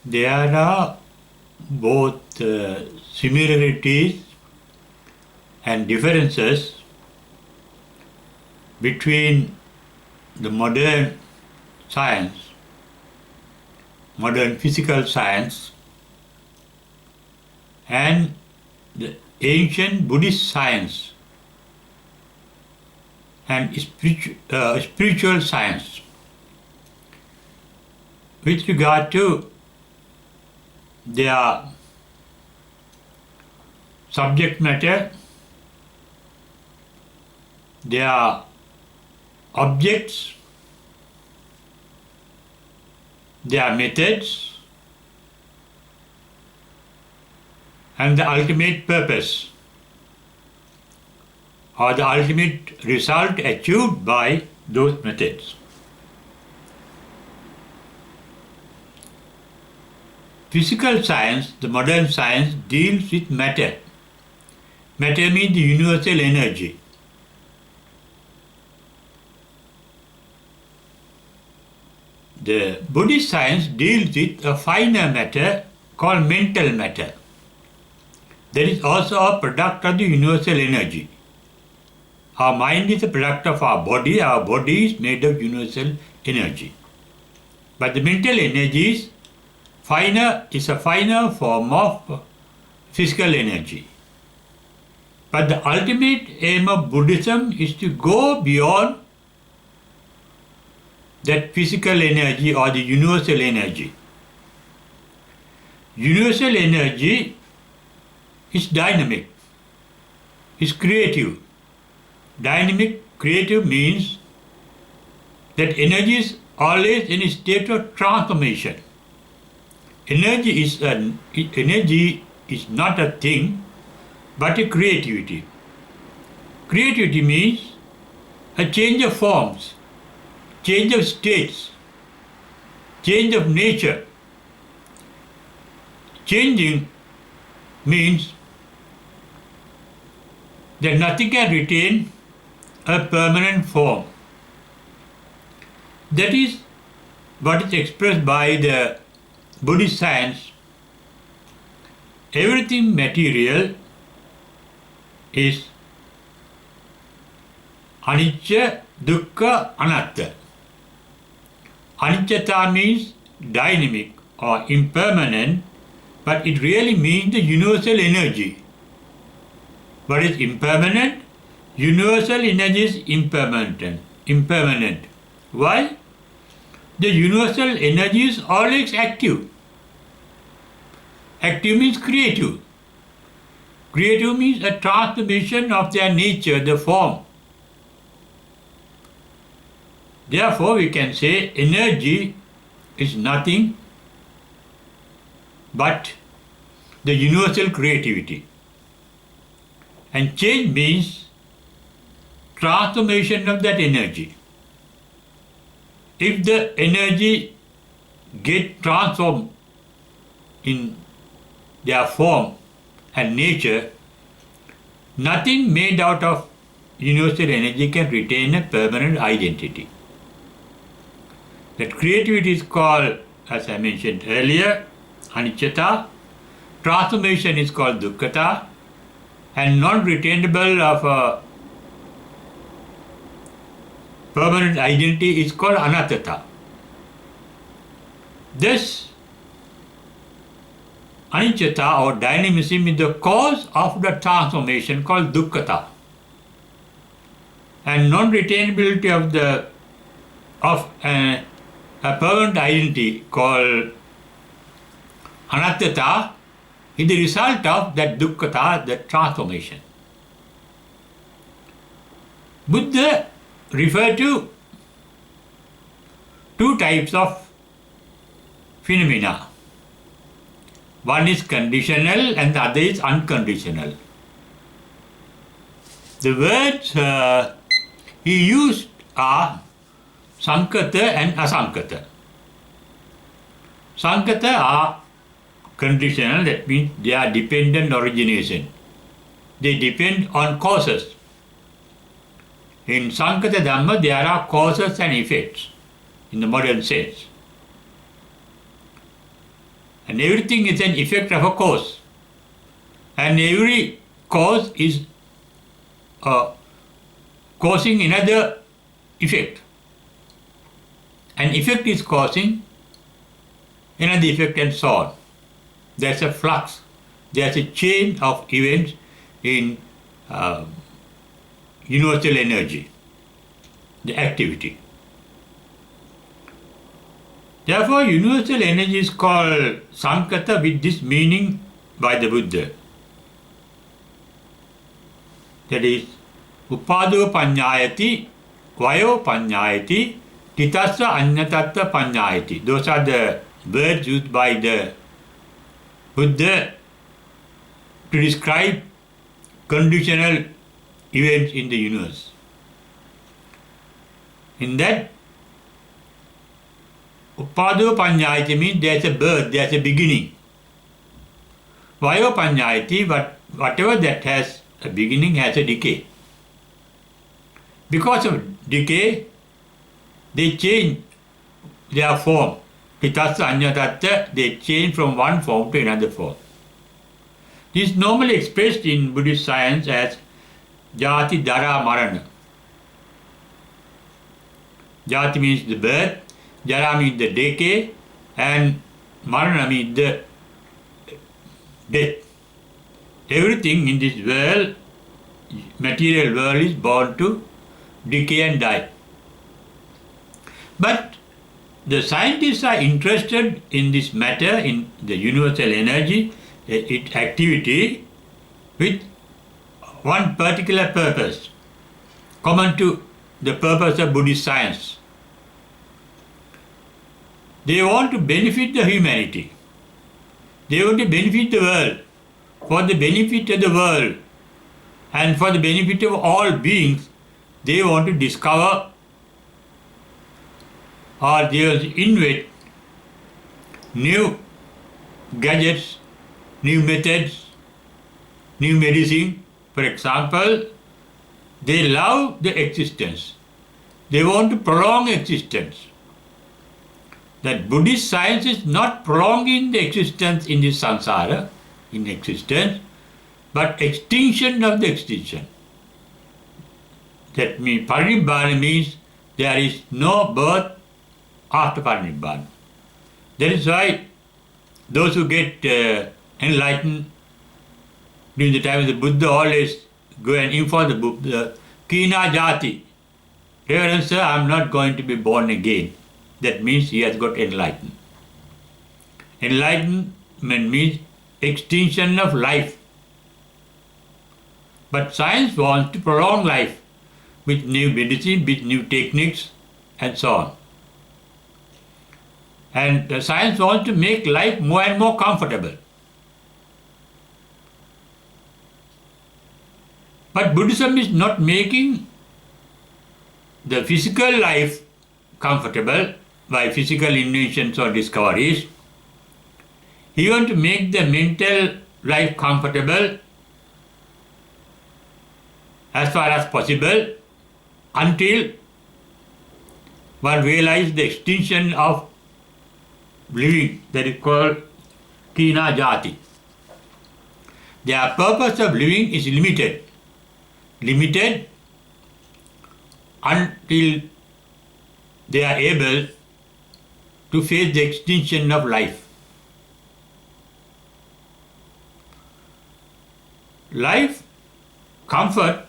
there are both similarities and differences between the modern science, modern physical science, and the ancient Buddhist science and spiritual science. With regard to their subject matter, their objects, their methods, and the ultimate purpose or the ultimate result achieved by those methods. Physical science, the modern science, deals with matter. Matter means the universal energy. The Buddhist science deals with a finer matter called mental matter. That is also a product of the universal energy. Our mind is a product of our body is made of universal energy. But the mental energy is a finer form of physical energy. But the ultimate aim of Buddhism is to go beyond that physical energy or the universal energy. Universal energy is dynamic, is creative. Dynamic, creative means that energy is always in a state of transformation. Energy is not a thing, but a creativity. Creativity means a change of forms, change of states, change of nature. Changing means that nothing can retain a permanent form. That is what is expressed by the Buddhist science. Everything material is anicca, dukkha, anatta. Anicca means dynamic or impermanent, but it really means the universal energy. What is impermanent? Universal energy is impermanent. Why? The universal energy is always active. Active means creative. Creative means a transformation of their nature, the form. Therefore, we can say energy is nothing but the universal creativity. And change means transformation of that energy. If the energy get transformed in their form and nature, nothing made out of universal energy can retain a permanent identity. That creativity is called, as I mentioned earlier, anicca. Transformation is called dukkha, and non-retainable of a permanent identity is called anatta. This anicca or dynamism is the cause of the transformation called dukkha, and non-retainability of a permanent identity called anatta is the result of that dukkha, the transformation. Buddha referred to two types of phenomena. One is conditional and the other is unconditional. The words he used are sankata and asankata. Sankata are conditional, that means they are dependent origination. They depend on causes. In Sankata Dhamma, there are causes and effects in the modern sense. And everything is an effect of a cause. And every cause is causing another effect. An effect is causing another effect and so on. There's a flux. There's a chain of events in universal energy, the activity. Therefore, universal energy is called Sankata with this meaning by the Buddha. That is, Upado Panyayati, Vayo Panyayati, Titassa Anyatatta Panyayati. Those are the words used by the Buddha to describe conditional events in the universe. In that, Upado Panyayati means there is a birth, there is a beginning. Vayo Panyayati, whatever that has a beginning has a decay. Because of decay, they change their form. Pitassa Anyatatta, they change from one form to another form. This is normally expressed in Buddhist science as Jati Dara Marana. Jati means the birth, Jara means the decay, and Marana means the death. Everything in this world, material world, is born to decay and die. But the scientists are interested in this matter, in the universal energy, its activity, with one particular purpose, common to the purpose of Buddhist science. They want to benefit the humanity. They want to benefit the world. For the benefit of the world and for the benefit of all beings, they want to discover or they want to invent new gadgets, new methods, new medicine. For example, they love the existence. They want to prolong existence. That Buddhist science is not prolonging the existence in this samsara, in existence, but extinction of the extinction. That means Parinibbana means there is no birth after Parinibbana. That is why those who get enlightened during the time of the Buddha always go and inform the Buddha, Kina Jati. Reverend sir, I am not going to be born again. That means he has got enlightened. Enlightenment means extinction of life. But science wants to prolong life with new medicine, with new techniques, and so on. And the science wants to make life more and more comfortable. But Buddhism is not making the physical life comfortable by physical inventions or discoveries. He wants to make the mental life comfortable as far as possible until one realizes the extinction of living, that is called Kina Jati. Their purpose of living is limited until they are able to face the extinction of life. Life, comfort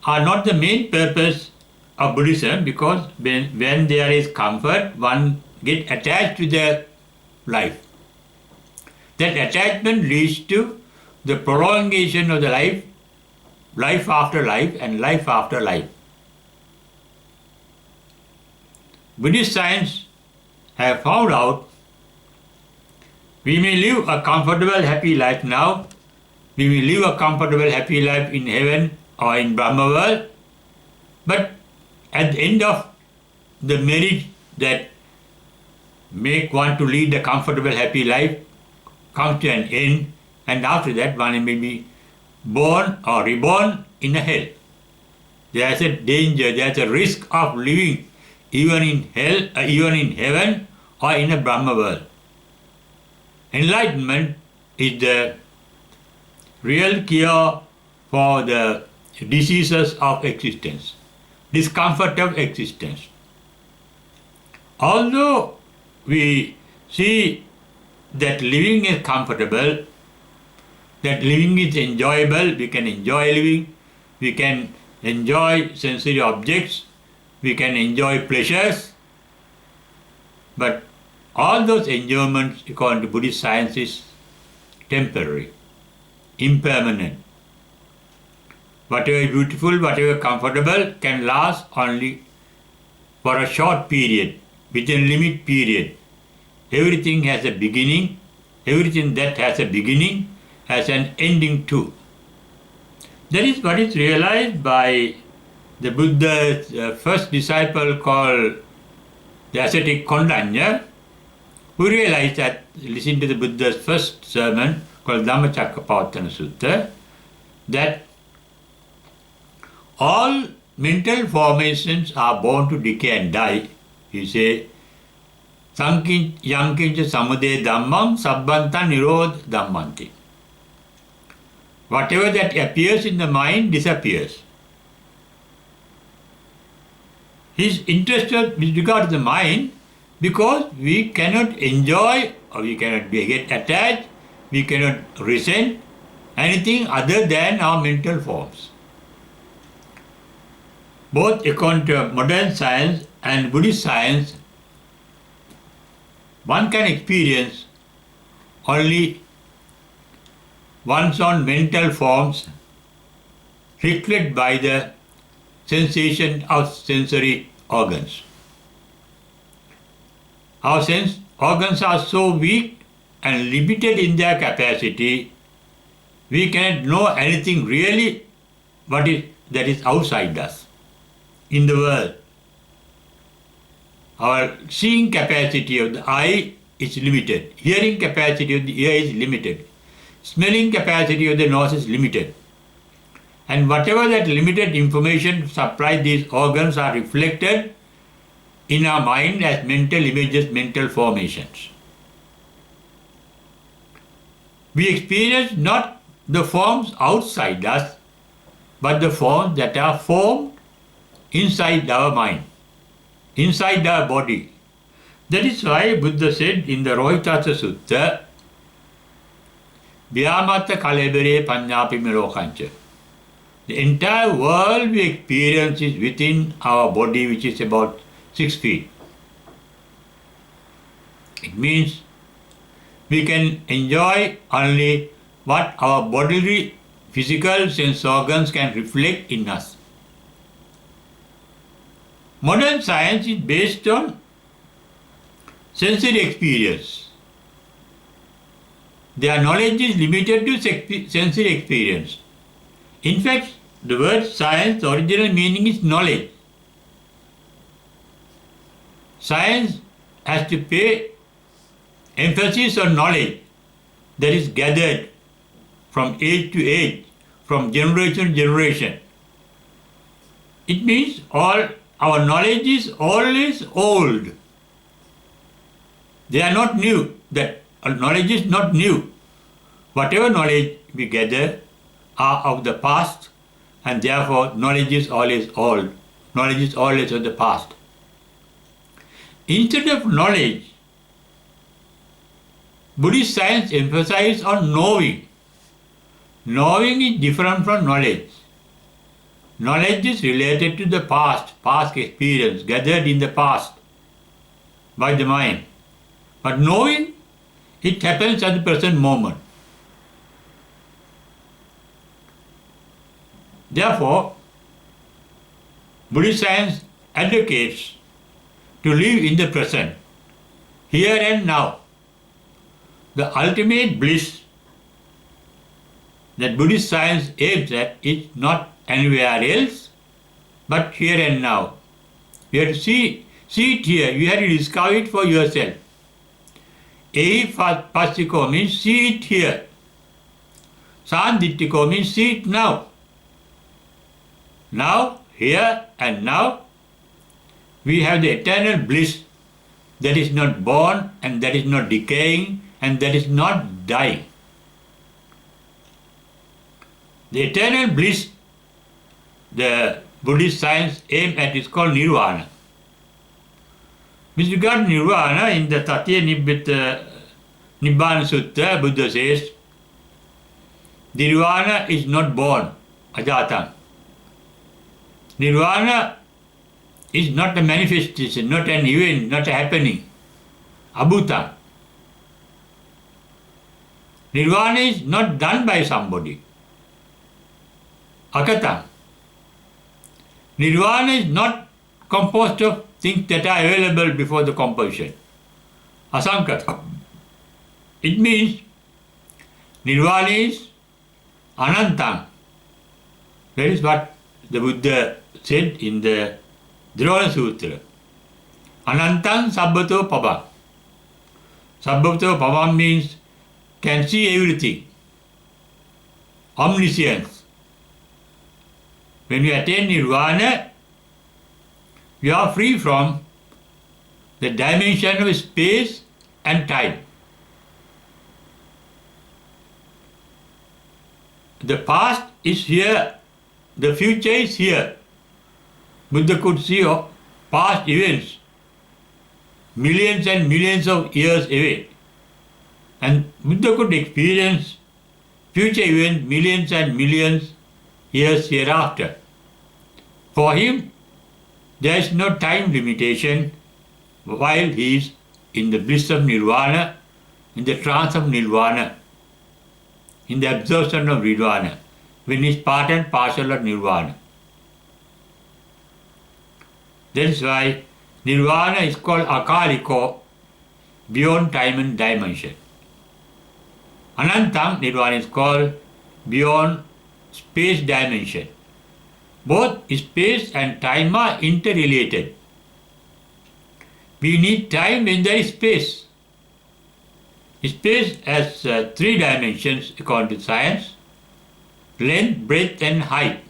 are not the main purpose of Buddhism, because when there is comfort, one gets attached to the life. That attachment leads to the prolongation of the life, life after life and life after life. Buddhist science have found out we may live a comfortable, happy life now, we may live a comfortable, happy life in heaven or in Brahma world, but at the end of the marriage that make one to lead a comfortable, happy life comes to an end, and after that one may be born or reborn in a hell. There is a danger, there is a risk of living even in hell, even in heaven or in a Brahma world. Enlightenment is the real cure for the diseases of existence, discomfort of existence. Although we see that living is comfortable, that living is enjoyable, we can enjoy living, we can enjoy sensory objects, we can enjoy pleasures, but all those enjoyments, according to Buddhist science, is temporary, impermanent. Whatever is beautiful, whatever comfortable can last only for a short period, within a limit period. Everything has a beginning, everything that has a beginning has an ending too. That is what is realized by the Buddha's first disciple called the ascetic Kondanya, who realized that, listening to the Buddha's first sermon called Dhammacakkappavattana Sutta, that all mental formations are born to decay and die. He says, Yankincha samudaya dhammam sabbanta nirodha dhammanti. Whatever that appears in the mind disappears. He is interested with regard to the mind because we cannot enjoy or we cannot get attached, we cannot resent anything other than our mental forms. Both according to modern science and Buddhist science, one can experience only one's own mental forms reflected by the sensation of sensory organs. Our sense organs are so weak and limited in their capacity, we cannot know anything really that is outside us, in the world. Our seeing capacity of the eye is limited, hearing capacity of the ear is limited, smelling capacity of the nose is limited. And whatever that limited information supplied, these organs are reflected in our mind as mental images, mental formations. We experience not the forms outside us, but the forms that are formed inside our mind, inside our body. That is why Buddha said in the Rohitassa Sutta, Vyamata kalebere panyapi melokancha. The entire world we experience is within our body, which is about 6 feet. It means we can enjoy only what our bodily, physical sense organs can reflect in us. Modern science is based on sensory experience. Their knowledge is limited to sensory experience. In fact, the word science, the original meaning is knowledge. Science has to pay emphasis on knowledge that is gathered from age to age, from generation to generation. It means all our knowledge is always old. They are not new. That knowledge is not new. Whatever knowledge we gather are of the past, and therefore knowledge is always old. Knowledge is always of the past. Instead of knowledge, Buddhist science emphasizes on knowing. Knowing is different from knowledge. Knowledge is related to the past experience gathered in the past by the mind. But knowing, it happens at the present moment. Therefore, Buddhist science advocates to live in the present, here and now. The ultimate bliss that Buddhist science aims at is not anywhere else, but here and now. You have to see it here, you have to discover it for yourself. Ehi passiko means see it here. Sanditiko means see it now. Now, here and now, we have the eternal bliss that is not born and that is not decaying and that is not dying. The eternal bliss the Buddhist science aim at is called Nirvana. With regard to Nirvana, in the Tatya Nibbana Sutta, Buddha says, Nirvana is not born, ajatang. Nirvana is not a manifestation, not an event, not a happening, abhutang. Nirvana is not done by somebody, akatang. Nirvana is not composed of things that are available before the composition, asankata. It means Nirvana is anantang. That is what the Buddha said in the Dhrona Sutra. Anantang sabbato pabam. Sabbato pabam means can see everything. Omniscience. When you attain Nirvana, you are free from the dimension of space and time. The past is here, the future is here. Buddha could see past events millions and millions of years away. And Buddha could experience future events millions and millions years hereafter. For him, there is no time limitation while he is in the bliss of Nirvana, in the trance of Nirvana, in the absorption of Nirvana, when he is part and parcel of Nirvana. That is why Nirvana is called akaliko, beyond time and dimension. Anantang, Nirvana is called beyond space dimension. Both space and time are interrelated. We need time when there is space. Space has three dimensions according to science: length, breadth and height.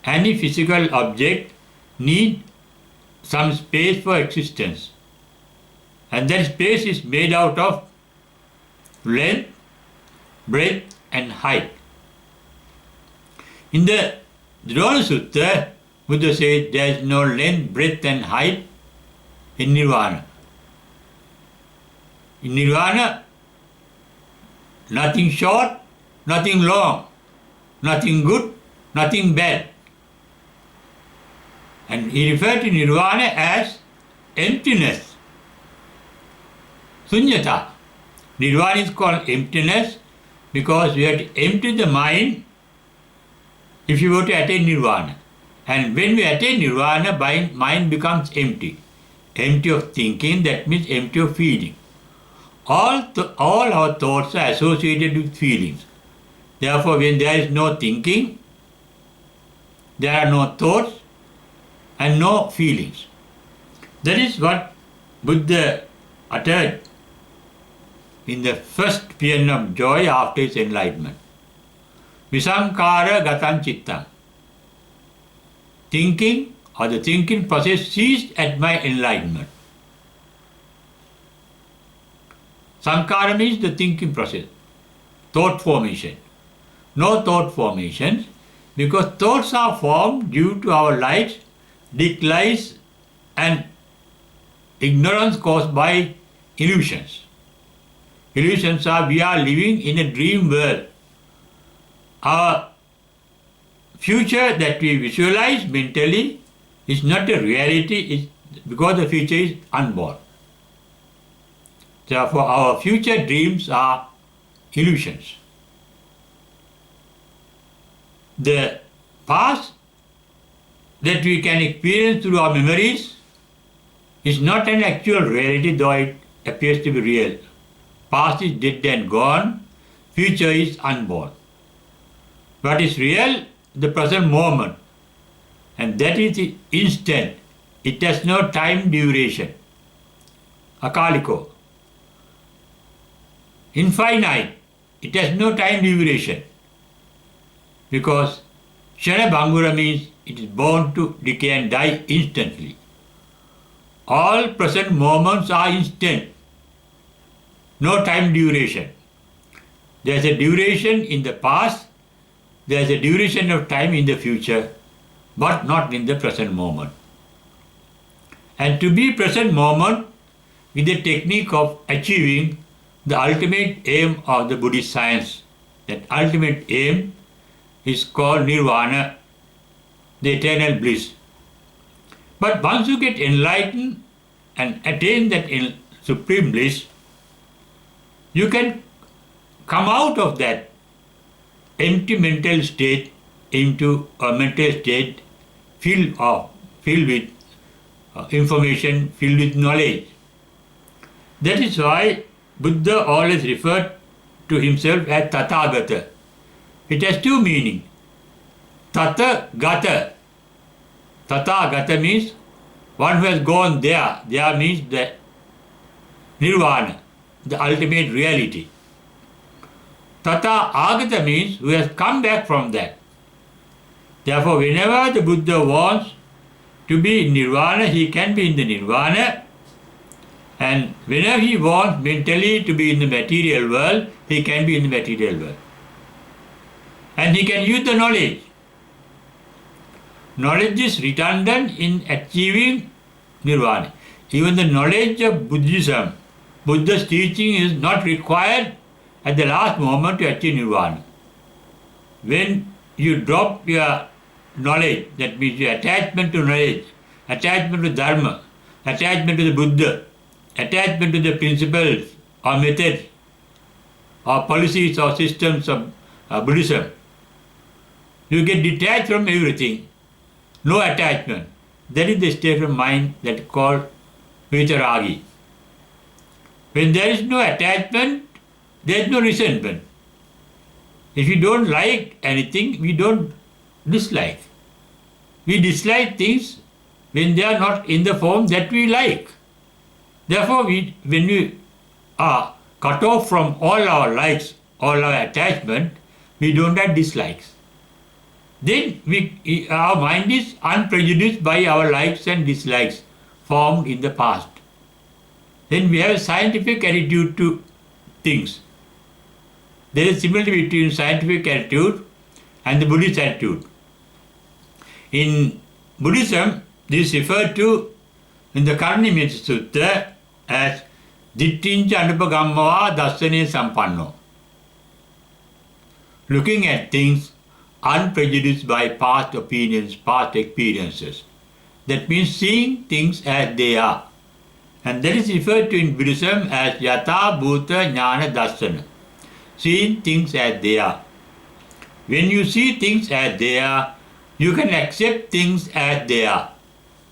Any physical object needs some space for existence, and that space is made out of length, breadth and height. In the Dhrona Sutta, Buddha said there is no length, breadth and height in Nirvana. In Nirvana, nothing short, nothing long, nothing good, nothing bad. And he referred to Nirvana as emptiness. Sunyata. Nirvana is called emptiness because we have to empty the mind if you were to attain Nirvana. And when we attain Nirvana, mind becomes empty. Empty of thinking, that means empty of feeling. All our thoughts are associated with feelings. Therefore, when there is no thinking, there are no thoughts and no feelings. That is what Buddha uttered in the first paean of joy after his enlightenment. Visankara gatam chittam. Thinking or the thinking process ceased at my enlightenment. Sankara means the thinking process, thought formation. No thought formations, because thoughts are formed due to our likes, dislikes and ignorance caused by illusions. Illusions are we are living in a dream world. Our future that we visualize mentally is not a reality, because the future is unborn. Therefore, our future dreams are illusions. The past that we can experience through our memories is not an actual reality, though it appears to be real. Past is dead and gone, future is unborn. What is real? The present moment. And that is the instant. It has no time duration. Akaliko. Infinite. It has no time duration. Because Shana Bhangura means it is born to decay and die instantly. All present moments are instant. no time duration. There is a duration in the past, there is a duration of time in the future, but not in the present moment. And to be present moment is the technique of achieving the ultimate aim of the Buddhist science. That ultimate aim is called Nirvana, the eternal bliss. But once you get enlightened and attain that supreme bliss, you can come out of that empty mental state into a mental state filled with information, filled with knowledge. That is why Buddha always referred to himself as Tathagata. It has two meanings. Tathagata. Tathagata means one who has gone there. There means the Nirvana, the ultimate reality. Tata Agata means who has come back from that. Therefore, whenever the Buddha wants to be in Nirvana, he can be in the Nirvana. And whenever he wants mentally to be in the material world, he can be in the material world. And he can use the knowledge. Knowledge is redundant in achieving Nirvana. Even the knowledge of Buddhism, Buddha's teaching is not required at the last moment to achieve Nirvana. When you drop your knowledge, that means your attachment to knowledge, attachment to Dharma, attachment to the Buddha, attachment to the principles or methods or policies or systems of Buddhism, you get detached from everything, no attachment. That is the state of mind that is called vitaragi. When there is no attachment, there is no resentment. If you don't like anything, we don't dislike. We dislike things when they are not in the form that we like. Therefore, when we are cut off from all our likes, all our attachment, we don't have dislikes. Then our mind is unprejudiced by our likes and dislikes formed in the past. Then we have a scientific attitude to things. There is similarity between scientific attitude and the Buddhist attitude. In Buddhism, this is referred to in the Karnimya Sutta as Dittincha Anupagamava Dassane Sampanno. Looking at things unprejudiced by past opinions, past experiences. That means seeing things as they are. And that is referred to in Buddhism as Yatha Bhuta Jnana Dassana. Seeing things as they are. When you see things as they are, you can accept things as they are.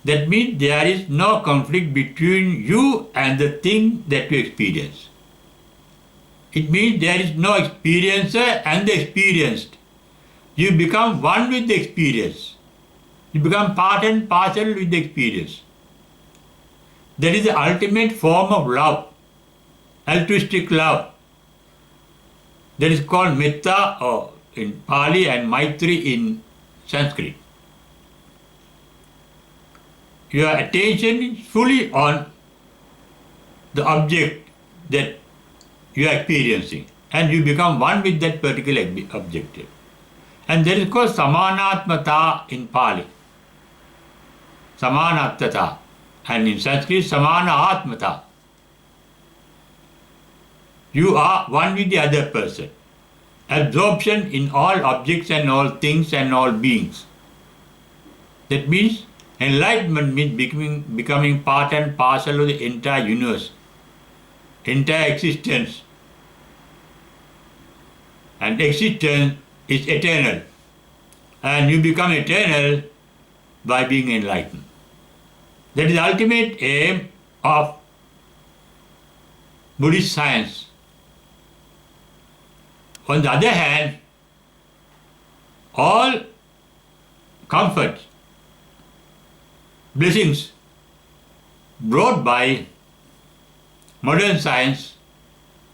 That means there is no conflict between you and the thing that you experience. It means there is no experiencer and the experienced. You become one with the experience. You become part and parcel with the experience. That is the ultimate form of love, altruistic love. That is called metta or in Pali and Maitri in Sanskrit. Your attention is fully on the object that you are experiencing and you become one with that particular objective. And that is called samanatmata in Pali. Samanattata. And in Sanskrit, samana atmata. You are one with the other person. Absorption in all objects and all things and all beings. That means enlightenment means becoming part and parcel of the entire universe, entire existence. And existence is eternal. And you become eternal by being enlightened. That is the ultimate aim of Buddhist science. On the other hand, all comforts, blessings brought by modern science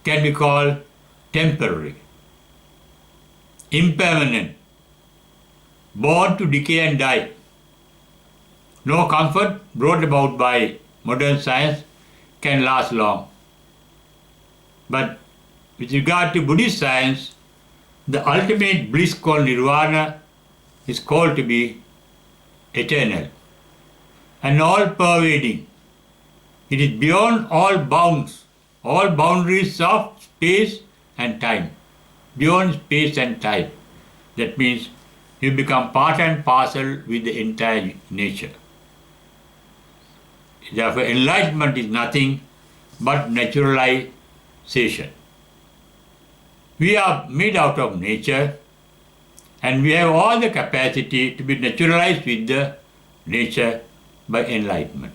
can be called temporary, impermanent, born to decay and die. No comfort brought about by modern science can last long. But with regard to Buddhist science, the ultimate bliss called Nirvana is called to be eternal and all-pervading. It is beyond all bounds, all boundaries of space and time, beyond space and time. That means you become part and parcel with the entire nature. Therefore, enlightenment is nothing but naturalization. We are made out of nature and we have all the capacity to be naturalized with the nature by enlightenment.